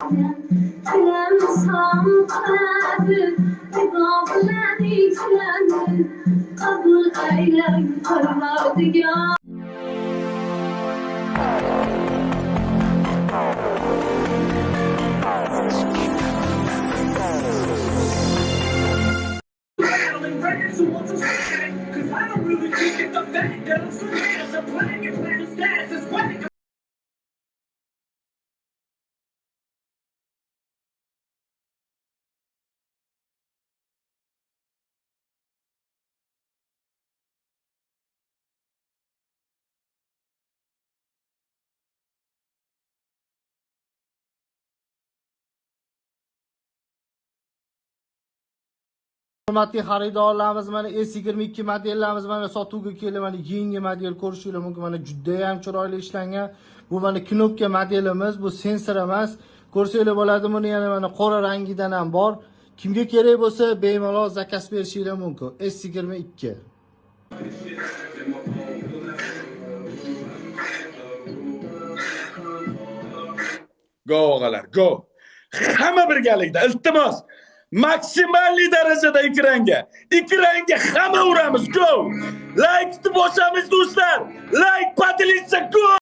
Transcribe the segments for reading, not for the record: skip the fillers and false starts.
Çilem salladı, kıvamlar içlendi. Kabul eyle, Parvardigar. Battling records who wants to stay. Cause I don't really think it's a thing that I'm saying. It's a plan, your plan is status is whack. Hurmatli xaridorlarimiz, mana S22 modellarimiz mana sotuvga keldi. Mana yangi model ko'rishingiz mumkin. Mana juda ham chiroyli ishlangan. Bu mana knopka modelimiz, bu sensor emas. Ko'rsangiz bo'ladi, buni yana mana qora rangidan ham bor. Kimga kerak bo'lsa, bemalol zakaz berishingiz mumkin. S22. Go og'alar, go. Hamma birgalikda iltimos maksimalli darajada ekranga hamma uramiz. Go. Like bosamiz do'stlar. Like patilitsa go.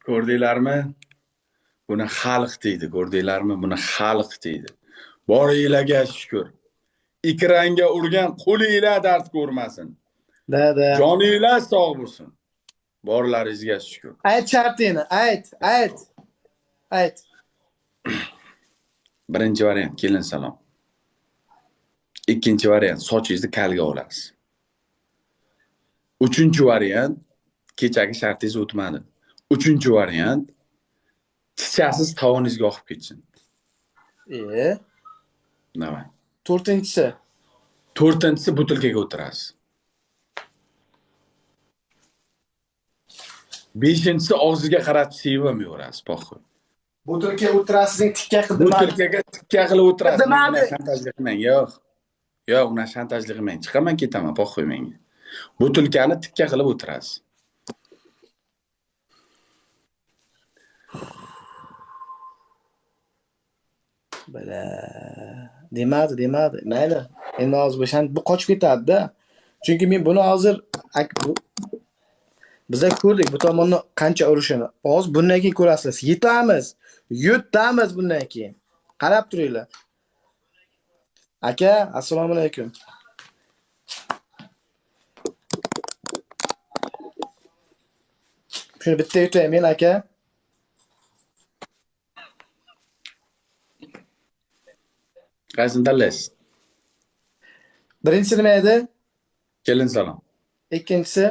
Ko'rdinglarmi? Buni xalq deydi, ko'rdinglarmi? Buni xalq deydi. Boringlarga shukr. Ekranga urgan qo'linglar dard ko'rmasin. Da. Joninglar sog' bo'lsin. Borlaringizga shukr. Ayt shartingni, ayt. Birinchi variant kelin salom. Ikkinchi variant sochingizni kalga olasiz. Uchinchi variant kechagi shartingiz o'tmadi. Uchinchi variant chichasiz tovoningizga oqib ketsin. Nima? To'rtinchisi. To'rtinchisi butilkaga o'tirasiz. Beshinchisi og'ziga qarab sevaverasiz, poxoy. Butilka o'tirasizning tikka qildim. Butilkaga tikka qilib o'tirasiz. Demadi. Buni shantajlik qilmang. Yo'q, uni shantajlik qilmang. Chiqaman, ketaman, poxoy menga. Butilkani tikka qilib o'tirasiz. Bala. Demadi. Mayli. Endi hozir bu qochib ketadi-da. Chunki men buni hozir biza ko'rdik bu tomonni qancha urushini. Hozir bundan keyin ko'rasiz. Yutamiz bundan keyin. Qarab turinglar. Aka, assalomu alaykum. Shuni bitta yutayman men aka. Qaysini tanlaysiz? Birinchisi nima edi? Kelin salom. Ikkinchisi,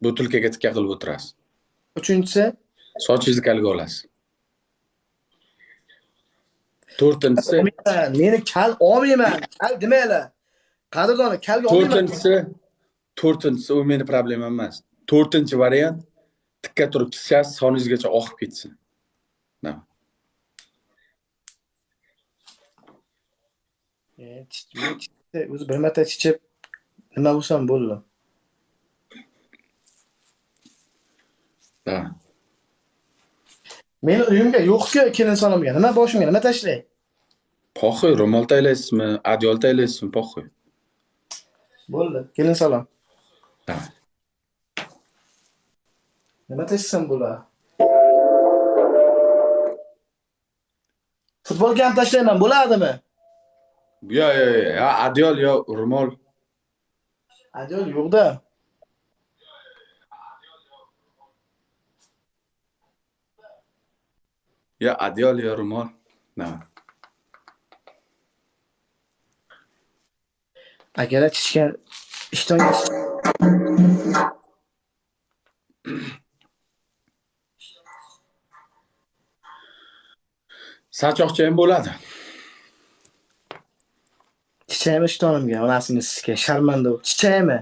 Butilkaga tikka qilib o'tirasiz. uchinchisi, Sochingizni kalga olasiz. To'rtinchisi, meni kal olmayman. Kal demanglar. Qadrdoni kalga olmayman. to'rtinchisi u meni problemam emas. To'rtinchi variant tikka turib chichasiz soningizgacha oqib ketsin. Nima? O'zi bir marta chichib nima bo'lsam bo'ldi. Ha. Meni uyimga yo'q-ku kelin salomga. Nima boshimga nima tashlay? Poxoy, ro'mol taylaysizmi, adyol taylaysizmi, poxoy. Bo'ldi. Kelin salom. Ha. Nima tashsam bo'ladi? Futbolga ham tashlayman, bo'ladimi? Yo, adyol yo ro'mol. Adyol yo'q-da. Ya adyol yo ro'mol. Nima? Akalar chichgan ishtonga Sachoqcha ham bo'ladi. chichaymi ishtonimga, onasini sizga sharmanda bo'lib. Chichaymi?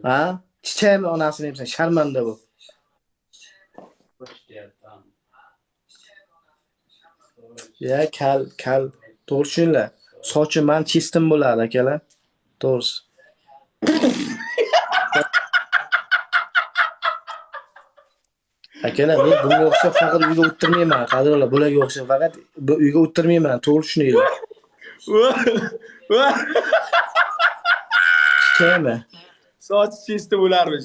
Ha? Chichaymi onasini debsan, sharmanda bo'lib. Ya kal to'g'ri tushunlar. Sochim men chistim bo'ladi akalar. To'g'risi. Akalar men bunga o'xshab faqat uyga o'tirmayman. Qadrlar, bularga o'xshab faqat uyga o'tirmayman. To'g'ri tushuninglar. Chichaymi? Soch chista bo'larmish.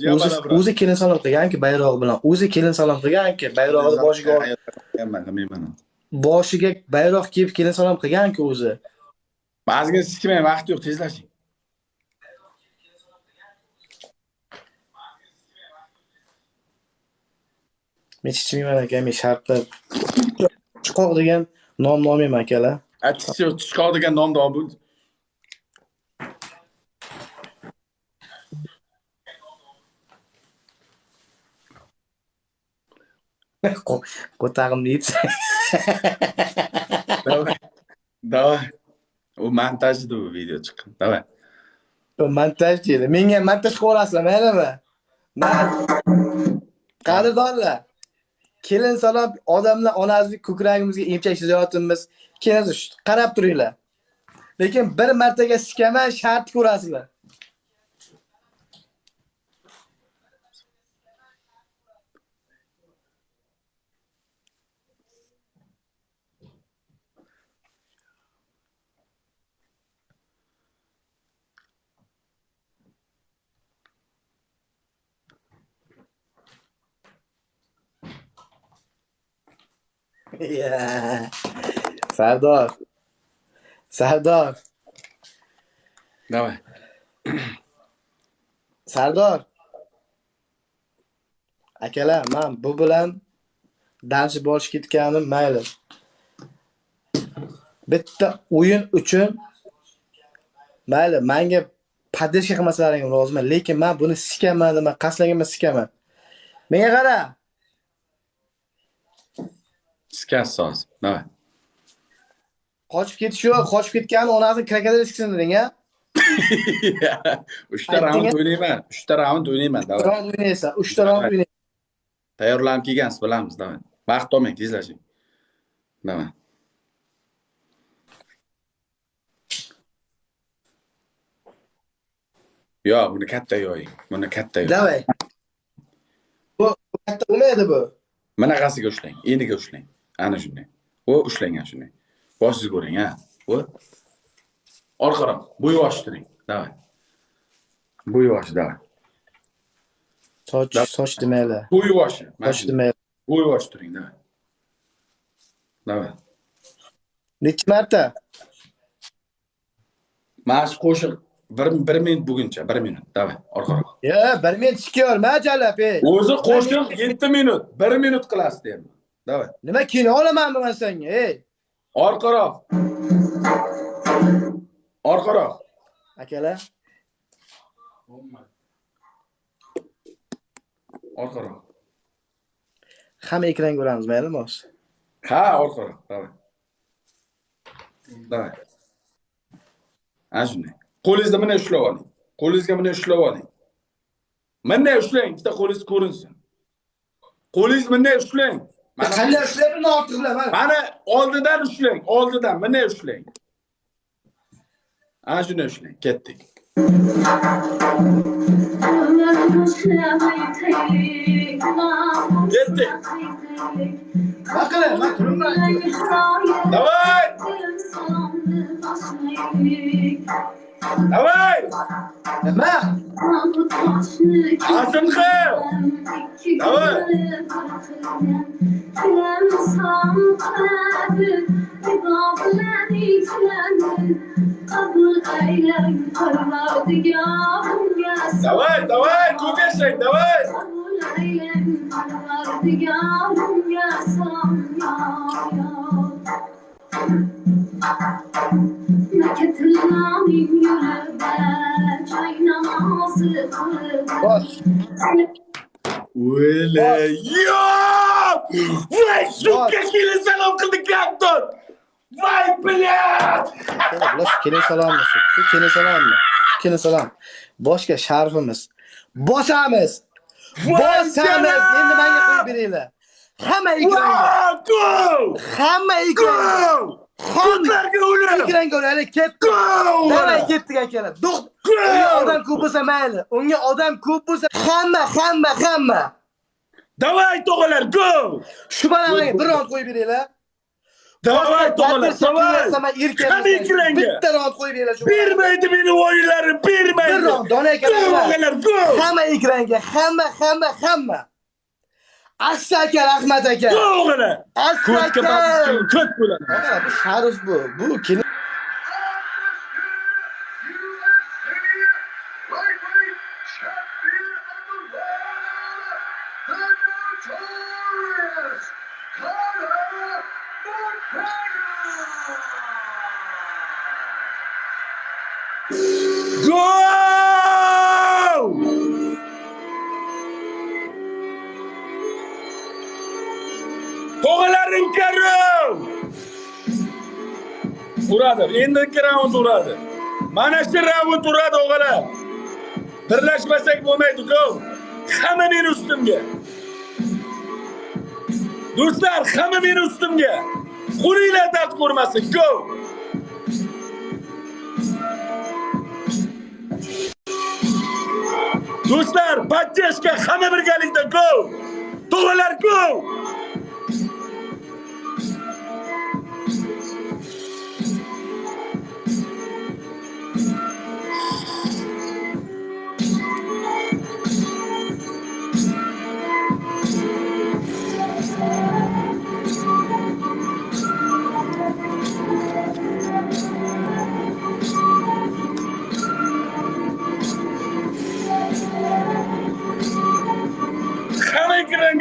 O'zi kelin salom qilganki bayrog'i bilan. O'zi kelin salom qilganki bayrog'ini boshiga olib. Qilmayman. Boshiga bayroq kiyib kelin salom qilganki o'zi. Ba'ziga sikmay vaqt yo'q, tezlashing. Men chichmayman aka, men shartda chiqoq degan nom olmayman akalar. Chiqoq degan nomni olib. Qo'tag'imni yeysan. Давай. U montajda bu video chiqqan. Давай. Montaj deydi. Menga montaj qilib olasizlar, maylimi? Qadrdonlar. Kelin salom odamlar onasining ko'kragimizga emchak chizayotibmiz. Kelin qarab turinglar. Lekin bir martaga sikaman, shart ko'rasizlar. Ya. Sardor. Sardor. Давай. Sardor. Akalar, men bu bilan danshi borish ketganim mayli. Bitta o'yin uchun mayli, menga podдержка qilmasalaring roziman, lekin men buni sikaman, nima qaslagimni sikaman. Menga qara. Skas soz. Давай. Qochib ketish yo'q, qochib ketgani onasini krokodil siksin deding, ha? 3ta raund o'ynayman. 3ta raund o'ynayman. Давай. Round o'ynaysan, 3 ta round o'ynaysan. Tayyorlanib kelgansiz, bilamiz. Давай. Vaqt olmang, tezlashing. Давай. Yo'q, buni katta yo'ying. Buni katta yo'ying. Davay. Bu katta bo'lmaydi bu. Bunaqasiga ushlang, eniga ushlang. Ana shunday. O ushlangan shunday. Boshingizni ko'ring, ha. O. Orqaroq, bo'y ochtiring. Davay. Bo'y och, davay. Soch demayli. Bo'y ochi. Soch demayli. Bo'y ochtiring, davay. Davay. Necha marta? Mashq qo'shiq 1 minut buguncha, 1 minut. Davay, orqaroq. Ya, 1 minut sikiyor, majalab, ey. O'zi qo'shiq 7 minut, 1 minut qilasiz deyman. Davay. Nima kino olamanmi men senga, ey? Orqaroq. Orqaroq. Akalar. Orqaroq. Hamma ekran ko'ramiz, maylimi o'zi? Ha, orqaroq. Davay. Davay. Ana shunday. Qo'lingizda buni ushlab oling. Qo'lingizga buni ushlab oling. Bunday ushlang, bitta qo'lingiz ko'rinsin. Qo'lingiz bunday ushlang. Qanday ushlayapman ortiqlar? Mana oldidan ushlang, oldidan bunday ushlang. Ana shunday ushlang. Ketdik. Ketdik. Baqilar, men turibman. Davay! Davay! Nima? Asınqı! Davay! Davay, davay, ko'kashlang, davay! Bos. Öyle yok! Vay suka kelin salom qildik kapton! Vay bilat! Bular kelin salommiz. Shu kelin salommi? Kelin salom. Boshqa sharfimiz. Bosamiz. Bosamiz. Endi menga qo'yib beringlar. Hamma ekranga. Go! Hamma ekranga. Ko'tlarga ular! Ekranga ular, ketdi. Davay ketdik akalar. Unga odam ko'p bo'lsa mayli. Unga odam ko'p bo'lsa hamma. Davay tog'alar, go! Shu bilan bir round qo'yib beringlar. Davay tog'alar, davay! Qani ekranga! Bitta round qo'yib beringlar shu. Bermaydi meni o'yinlarim, bermaydi. Bir round, dona akalar. Tog'alar, go! Hamma ekranga, hamma. Asli aka, rahmat aka. Tog'alar! Asli Ko'tga aka. baqishgan ko't bo'ladi. Mana bu sharif bu. Bu kelin Go! Tog'alarim karim! Uradi. Endi ikki raund uradi. Mana shu raund uradi o'g'alar. Birlashmasak bo'lmaydi, go! Hamma meni ustimga. Do'stlar, hamma meni ustimga. Qo'linglar dard ko'rmasin, go! Do'stlar, поддержка, hamma birgalikda, go! Tog'alar, go!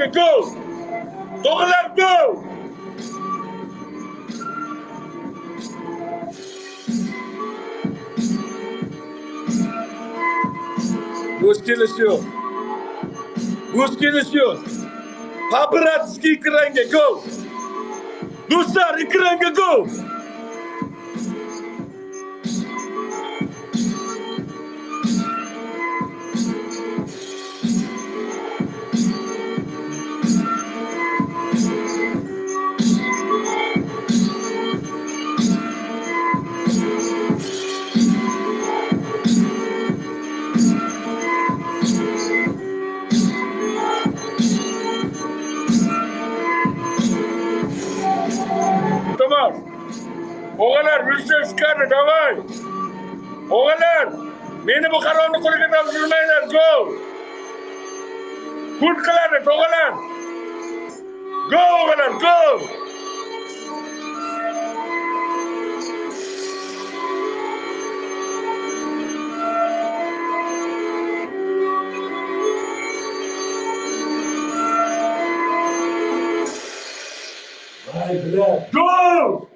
ekranga go. Tog'alar go. Bo'sh kelishyo'q. Paparazzi ekranga go. Do'stlar ekranga go. Tamam. O'g'illar, yurishlar chiqadi, davay. O'g'illar, meni bu qarorni qo'liga topshirmanglar, go. Kun qiladi, o'g'illar. Go, o'g'illar, go. Go.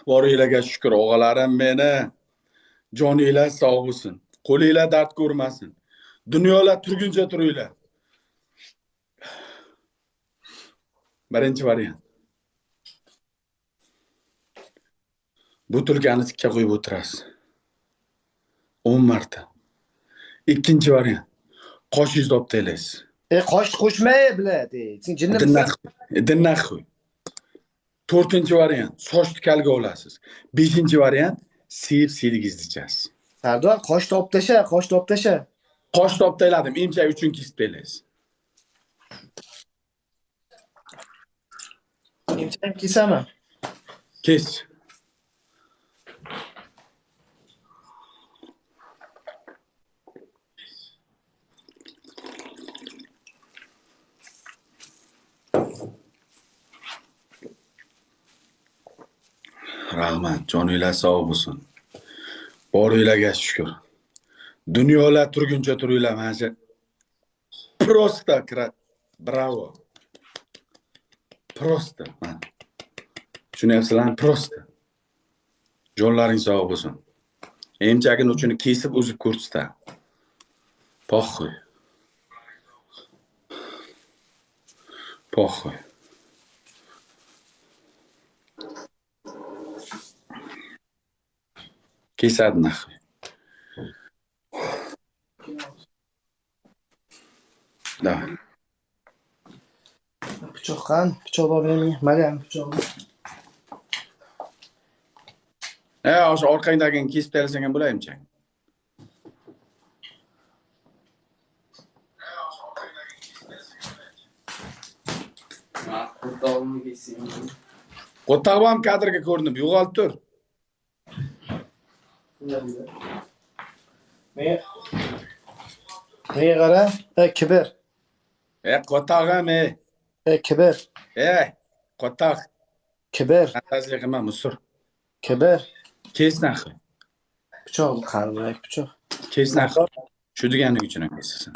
Boringlarga shukr, o'g'alarim meni. Joninglar sog' bo'lsin. Qo'linglar dard ko'rmasin. Dunyolar turguncha turinglar. Birinchi variant. Butilkani tikka qo'yib o'tirasiz. 10 marta. Ikkinchi variant. Qoshingizni olib taylaysiz. Qoshni qo'shmay biladi. Sen jinnimisan? Dinnak qo'y. To'rtinchi variant. Sochni kalga olasiz. Beshinchi variant. Siyib-siyligingizni ichasiz. Sardor, qoshni olib tasha, qoshni olib tasha. Qoshni olib tayladim. Emchak uchun kesib taylaysiz. Emchak kesaman. Kes. Rahmat, joninglar sog' bo'lsin. Boringlarga shukr. Dunyolar turguncha turinglar mana shu. Prosta bravo. Prosta. Tushunyapsizlarmi? Prosta. Jonlaring sog' bo'lsin. Emchagini uchini kesib uzib ko'rsatadi. Poxoy. Pokhoy. Kesadi nahvoy. Давай. Pichoq qani? Pichoq olib bering. Mana pichoq. O'sha orqangdagini kesib bersang ham bo'ladimi? Qo'tog'i ham kadrga ko'rinib, yo'g'olib tur. Nega qara? Kibir. Qo'tog'im, Kibir. qo'tog'. Kibir. Fantazlik qilma, musur. Kibir. Kes nahvoy. Pichoq qani? Pichoq. Kes nahvoy. Shu deganlik uchun ham kesasan.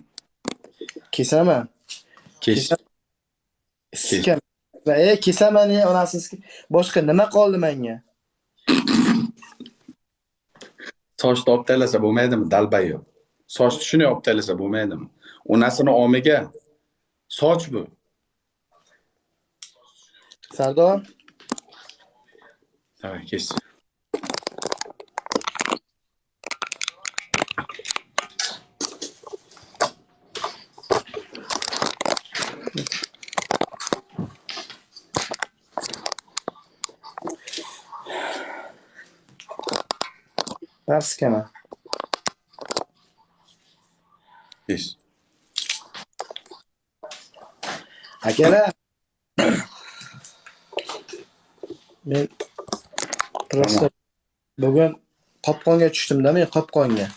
Kesaman. Kes. Sikam. Kesaman, onasiz. Boshqa nima qoldi menga? Sochni olib tashlasa bo'lmaydimi? Dalbayo. Sochni shunday olib tashlasa bo'lmaydimi? Onasini omiga soch bu. Sardor. Davay, kes. Raskama. Kes. Akalar. Men prosta bugun qopqonga tushdimda, men qopqonga.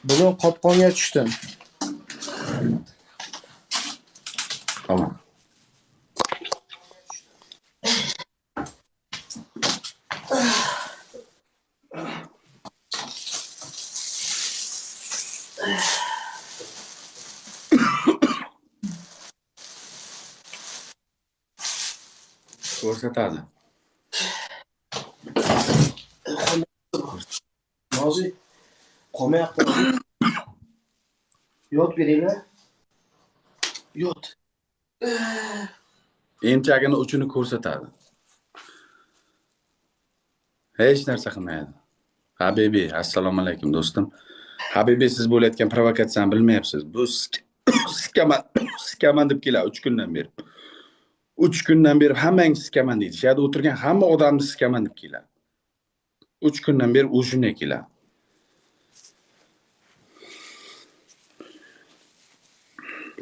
Bugun qopqonga tushdim. Tamam. Ko'rsatadi. Nozi, qolmayapti. Yot beringlar. Yot. Emchagini uchini ko'rsatadi. Hech narsa qilmaydi. Habibi, assalomu alaykum do'stim. Habibi, siz bo'layotgan provokatsiyani bilmayapsiz. Bu sikaman deb keladi 3 kundan beri. 3 kundan beri hammangiz sikaman deydi. Shu yerda o'tirgan hamma odamni sikaman deb keladi. 3 kundan beri u shunday keladi.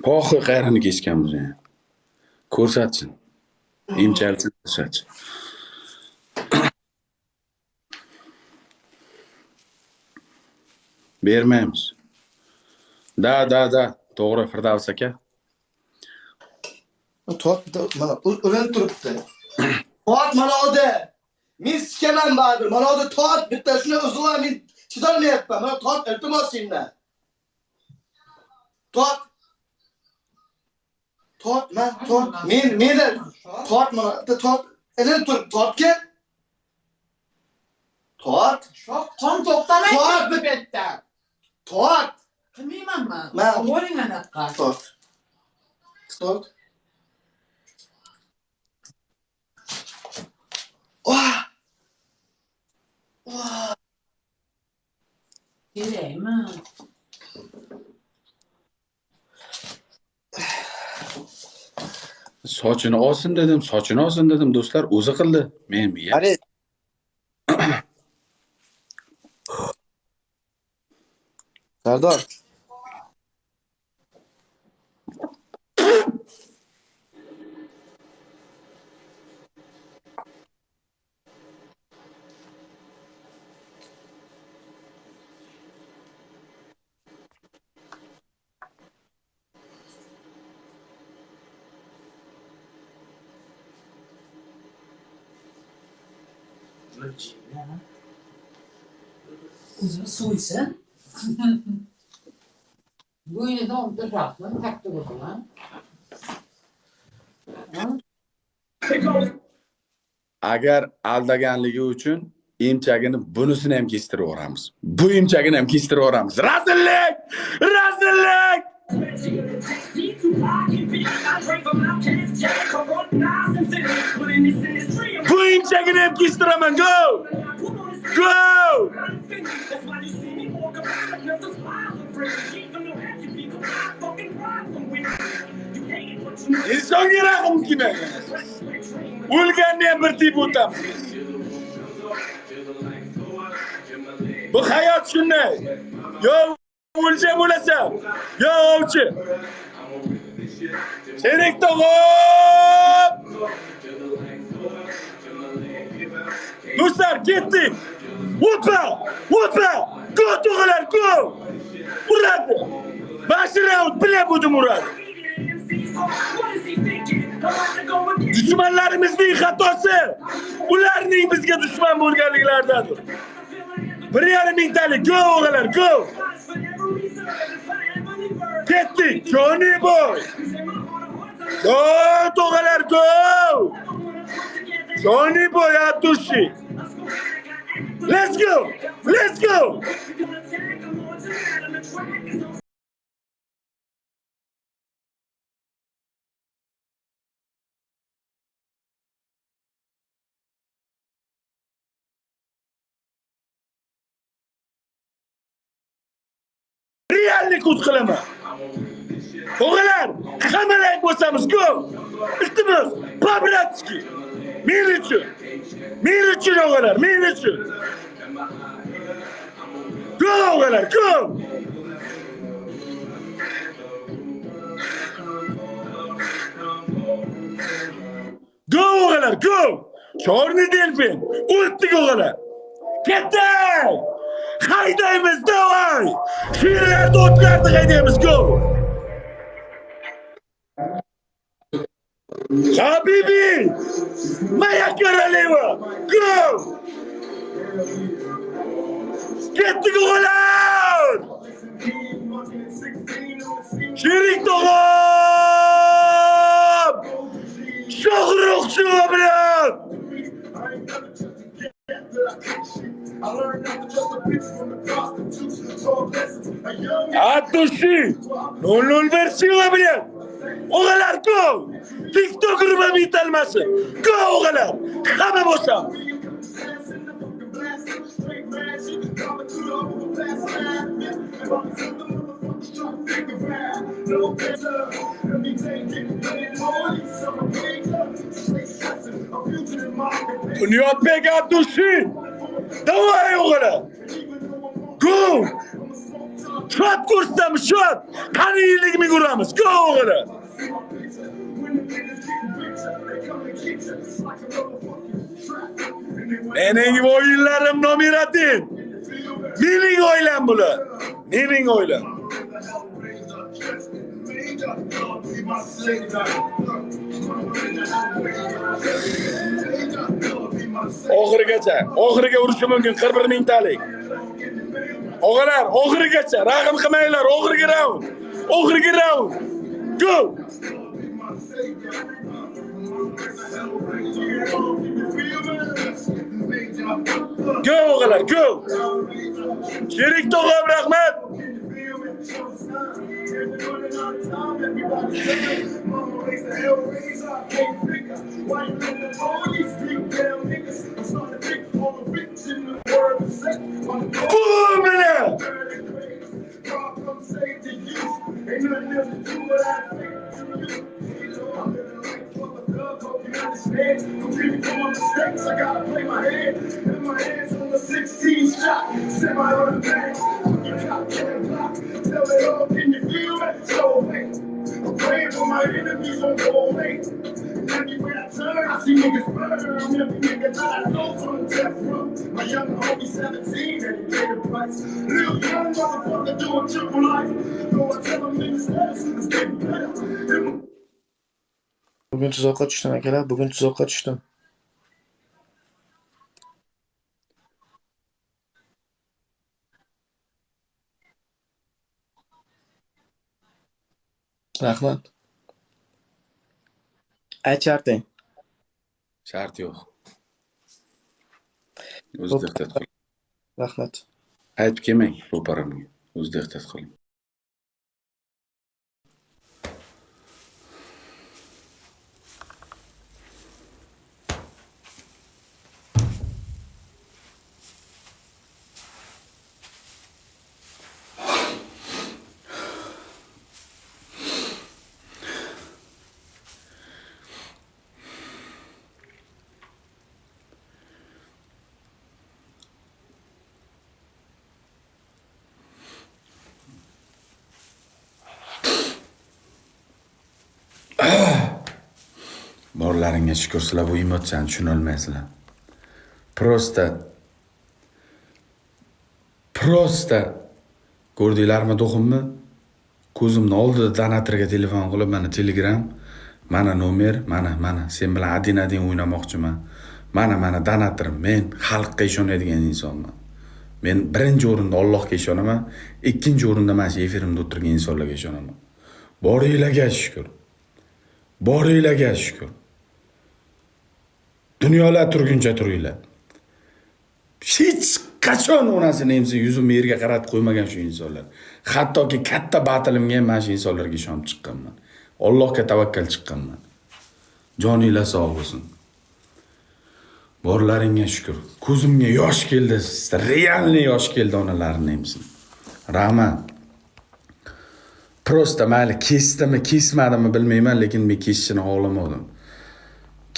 Poxoy qayrini kesganmiz yani. Ko'rsatsin. Emchalsin ko'rsatsin. Bermaymiz. Da. To'g'ri, Firdavs aka. Mana o'lan turibdi. Tot mana odi. Men sikaman baribir. Mana odi tot bitta shuni uzuva men chidolmayapman. Mana tot iltimos sendan. Tot. Men tot mana tot ilib turib totga. Tot. Qon to'xtamay Tot bu yerda. Tot. Qilmaymanman. Men Bo'ling anaqa. Tot. Wah. Kerakmi? Sochini olsin dedim, do'stlar, o'zi qildi. Men miya. Qare. Sardor. O'zini so'ysin. Bo'ynida o'tiribman, takta bo'laman. Agar aldaganligi uchun emchagini bunisini ham kestirib yuboramiz. Bu emchagini ham kestirib yuboramiz. Razillik! Kuyimchagini ham kestiraman. Go! Go! İnsonga rahim kelmaydi. O'lganni ham bir tiyib o'tamiz. Bu hayot shunday. Yo o'lja bo'lasan, yo ovchi. Sherik tog'im! Do'stlar, ketdik. O'pa! O'pa! Go tog'alar, go! Uradi. Bashirov bilan budim uradi. Dushmanlarimizning xatosi ularning bizga dushman bo'lganliklaridadir. 1,5 mingtalik go o'g'alar, go! Ketdik, Johnny boy! Go tog'alar, go! Johnny boy, Atushi! Let's go! Let's go! Reallik o't qilaman. O'g'illar, hammalar bo'lsamiz, go! Iltimos, po-bratski. Men uchun. Men uchun o'g'illar, men uchun. Go o'g'illar, go! Go o'g'illar, go! Chorni delfin, o'tdik o'g'illar. Ketdik! Haydaymiz, davay! She'rlarda o'tlarni haydaymiz, go! Habibi! Maya Koroleva! Go! Ketdik o'g'illar! Sherik tog'im! Shohruh shuva bilan! Atushi! 001 shuva bilan! O'g'illar, go! TikTok urmam yetalmasin! Go o'g'illar! Hamma bo'lsamiz! Bunyodbek Atushi! Davay o'g'illar! Go! Shot ko'rsatamiz, shot! Qani 50 ming uramiz, go o'g'illar! Mening o'yinlarim nomiratin. Mening oilam bular. Mening oilam. Oxiriga urishi mumkin 41 mingtalik. O'g'illar, oxirigacha rahim qilmanglar, oxirgi raund. Oxirgi raund. Go! Go o'g'illar, go! Sherik tog'am, rahmat! Bu bilan! I gotta play my head, and my hands on the 16 shot. Semi-automatic, you got that block. Tell it all, can you feel that? So hey, I'm praying for my enemies on the way. Everywhere I turn, I see niggas burn. Every nigga that I know from death row. My young homie 17, and he paid the price. Little young motherfucker doing triple life. Though I tell him niggas it's getting better. Bugün tuzoqqa tushdim akalar, bugün tuzoqqa tushdim. Rahmat. Aycharting. Shart yo'q. O'zingiz ehtiyot qiling. Rahmat. Aytib kelmang ro'paramga. O'zingiz ehtiyot qiling. Borlaringga shukr, sizlar bu emotsiyani tushuna olmaysizlar. Prosta ko'rdinglarmi to'ximni? Ko'zimni oldida donatorga telefon qilib, mana Telegram, mana nomer, mana sen bilan adin o'ynamoqchiman. Mana donatorim. Men xalqqa ishonadigan insonman. Men birinchi o'rinda Allohga ishonaman, ikkinchi o'rinda mana shu efirimda o'tirgan insonlarga ishonaman. Boringlarga shukr. Boringlarga shukr. Dunyolar turguncha turinglar. Hech qachon onasini emsa yuzimni yerga qaratib qo'ymagan shu insonlar. Hattoki katta batilimga ham mana shu insonlarga ishonib chiqqanman. Allohga tavakkal chiqqanman. Joninglar sog' bo'lsin. Borlaringga shukr. Ko'zimga yosh keldi. Realni yosh keldi onalarini emsin. Rahmat. Prosta mayli kesdimi, kesmadimi bilmayman, lekin men kesishini xohlamadim.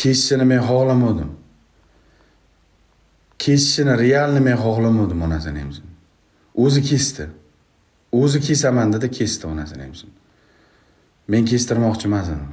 Kesishini men xohlamadim. Kesishini realni men xohlamadim onasini emsin. O'zi kesdi. O'zi kesaman dedi, kesdi onasini emsin. Men kestirmoqchi emas edim.